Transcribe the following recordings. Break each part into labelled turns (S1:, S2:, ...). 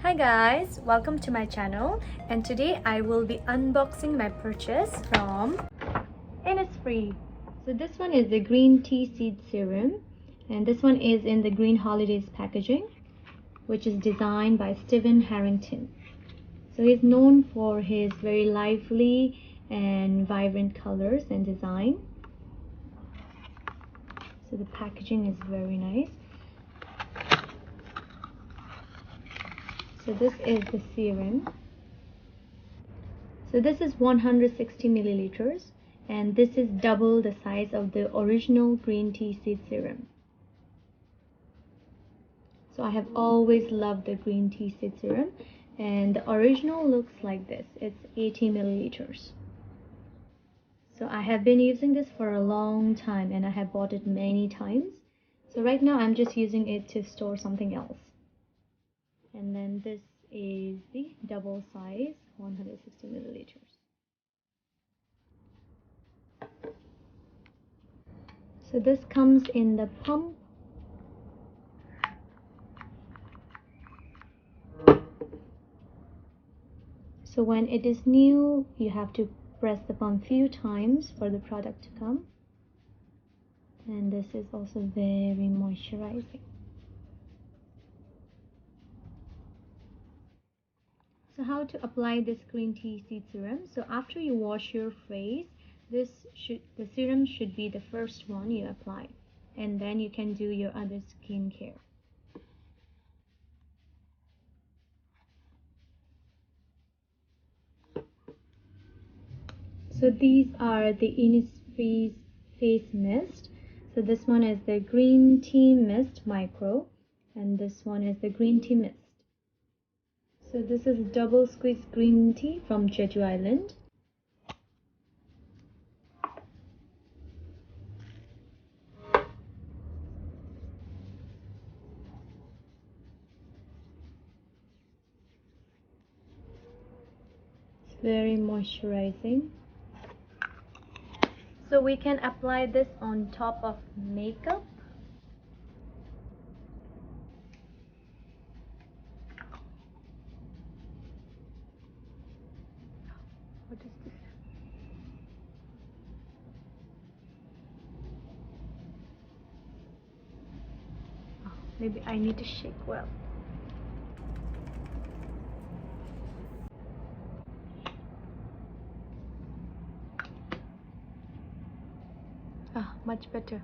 S1: Hi guys, welcome to my channel, and today I will be unboxing my purchase from Innisfree. So this one is the green tea seed serum, and this one is in the green holidays packaging, which is designed by Stephen Harrington. So he's known for his very lively and vibrant colors and design. So the packaging is very nice. So this is the serum. So this is 160 milliliters, and this is double the size of the original green tea seed serum. So I have always loved the green tea seed serum, and the original looks like this. It's 80 milliliters. So I have been using this for a long time, and I have bought it many times. So right now I'm just using it to store something else. And then this is the double size, 160 milliliters. So this comes in the pump. So when it is new, you have to press the pump few times for the product to come. And this is also very moisturizing. So how to apply this green tea seed serum? So after you wash your face, the serum should be the first one you apply, and then you can do your other skincare. So these are the Innisfree face mist. So this one is the green tea mist micro, and this one is the green tea mist. So this is double squeezed green tea from Jeju Island. It's very moisturizing. So we can apply this on top of makeup. What is this? Oh, maybe I need to shake well. Ah, much better.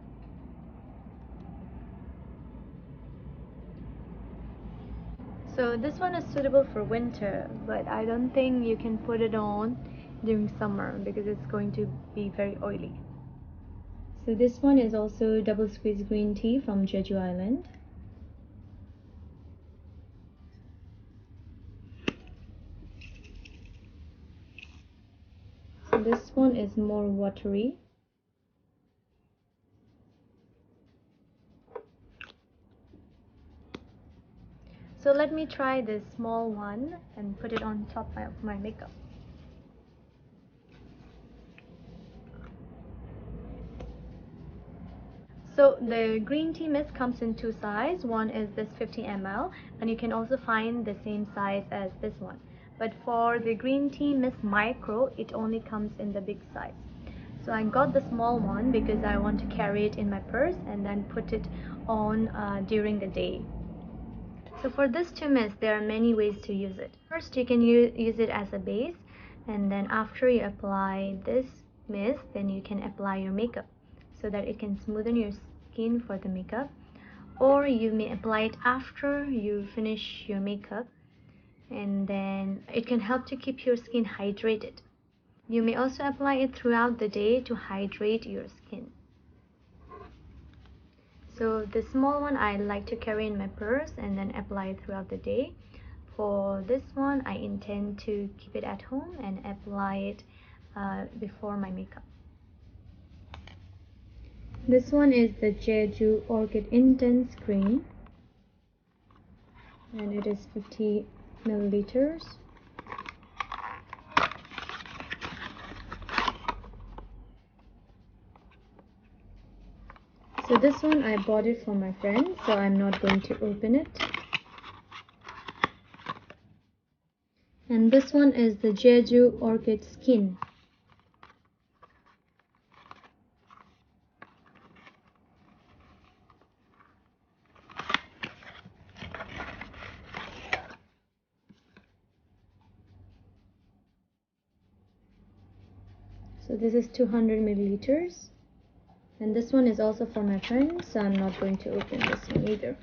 S1: So this one is suitable for winter, but I don't think you can put it on during summer because it's going to be very oily. So this one is also double squeezed green tea from Jeju Island. So this one is more watery. So let me try this small one and put it on top of my makeup. So the green tea mist comes in two sizes. One is this 50 ml, and you can also find the same size as this one. But for the green tea mist micro, it only comes in the big size. So I got the small one because I want to carry it in my purse and then put it on during the day. So for this two mist, there are many ways to use it. First, you can use it as a base, and then after you apply this mist, then you can apply your makeup so that it can smoothen your skin for the makeup. Or you may apply it after you finish your makeup, and then it can help to keep your skin hydrated. You may also apply it throughout the day to hydrate your skin. So the small one I like to carry in my purse and then apply it throughout the day. For this one, I intend to keep it at home and apply it before my makeup. This one is the Jeju Orchid Intense Cream, and it is 50 milliliters. So this one I bought it for my friend, so I'm not going to open it. And this one is the Jeju Orchid Skin. So this is 200 milliliters. And this one is also for my friend, so I'm not going to open this one either.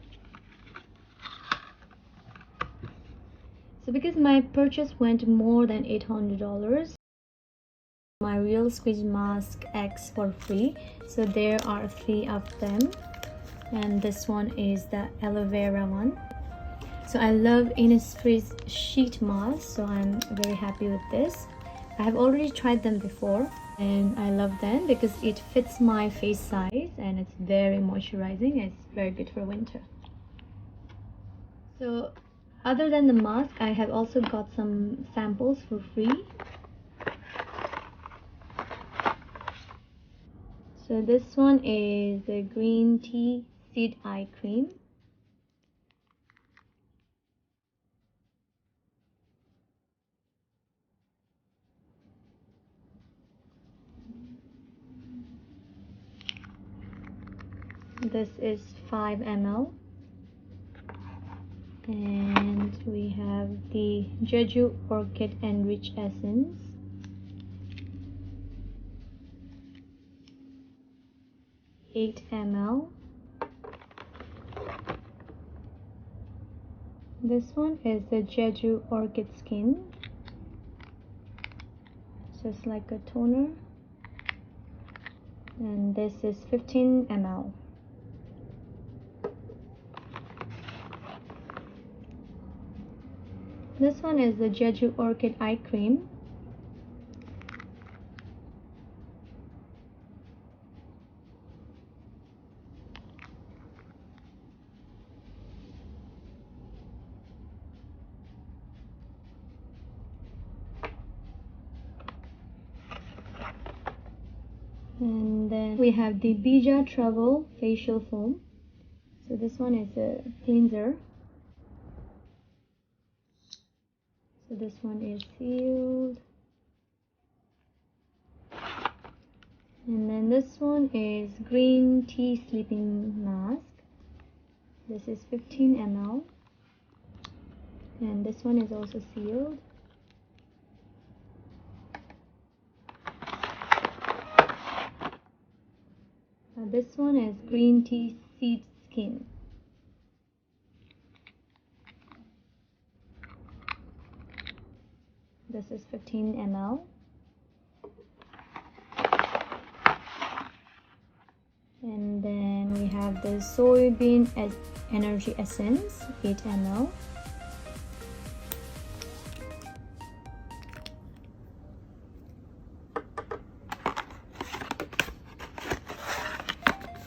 S1: So because my purchase went more than $800, my Real Squeeze Mask X for free. So there are 3 of them. And this one is the Aloe Vera one. So I love Innisfree's sheet mask, so I'm very happy with this. I have already tried them before and I love them because it fits my face size and it's very moisturizing. It's very good for winter. So other than the mask, I have also got some samples for free. So this one is the green tea seed eye cream. This is 5 ml. And we have the Jeju Orchid Enrich Essence. Eight ml. This one is the Jeju Orchid Skin. Just like a toner. And this is 15 ml. This one is the Jeju Orchid Eye Cream. And then we have the Bija Travel Facial Foam. So this one is a cleanser. So this one is sealed. And then this one is green tea sleeping mask. This is 15 ml. And this one is also sealed. This one is green tea seed skin. This is 15 ml. And then we have the soybean energy essence, 8 ml.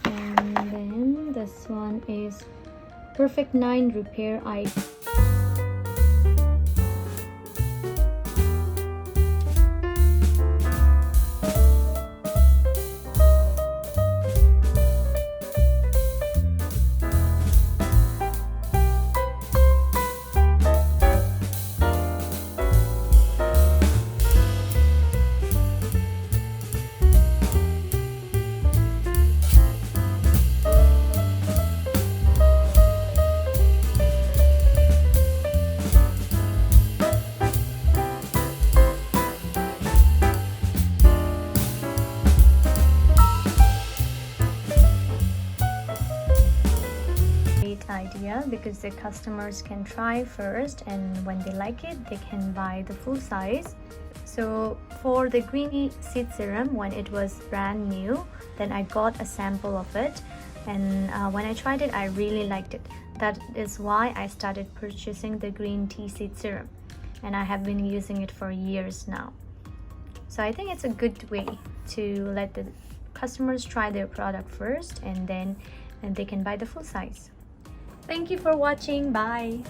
S1: And then this one is Perfect 9 Repair Eye. Idea because the customers can try first, and when they like it they can buy the full size. So for the green tea seed serum, when it was brand new, then I got a sample of it, and when I tried it I really liked it. That is why I started purchasing the green tea seed serum, and I have been using it for years now. So I think it's a good way to let the customers try their product first, and then they can buy the full size. Thank you for watching. Bye.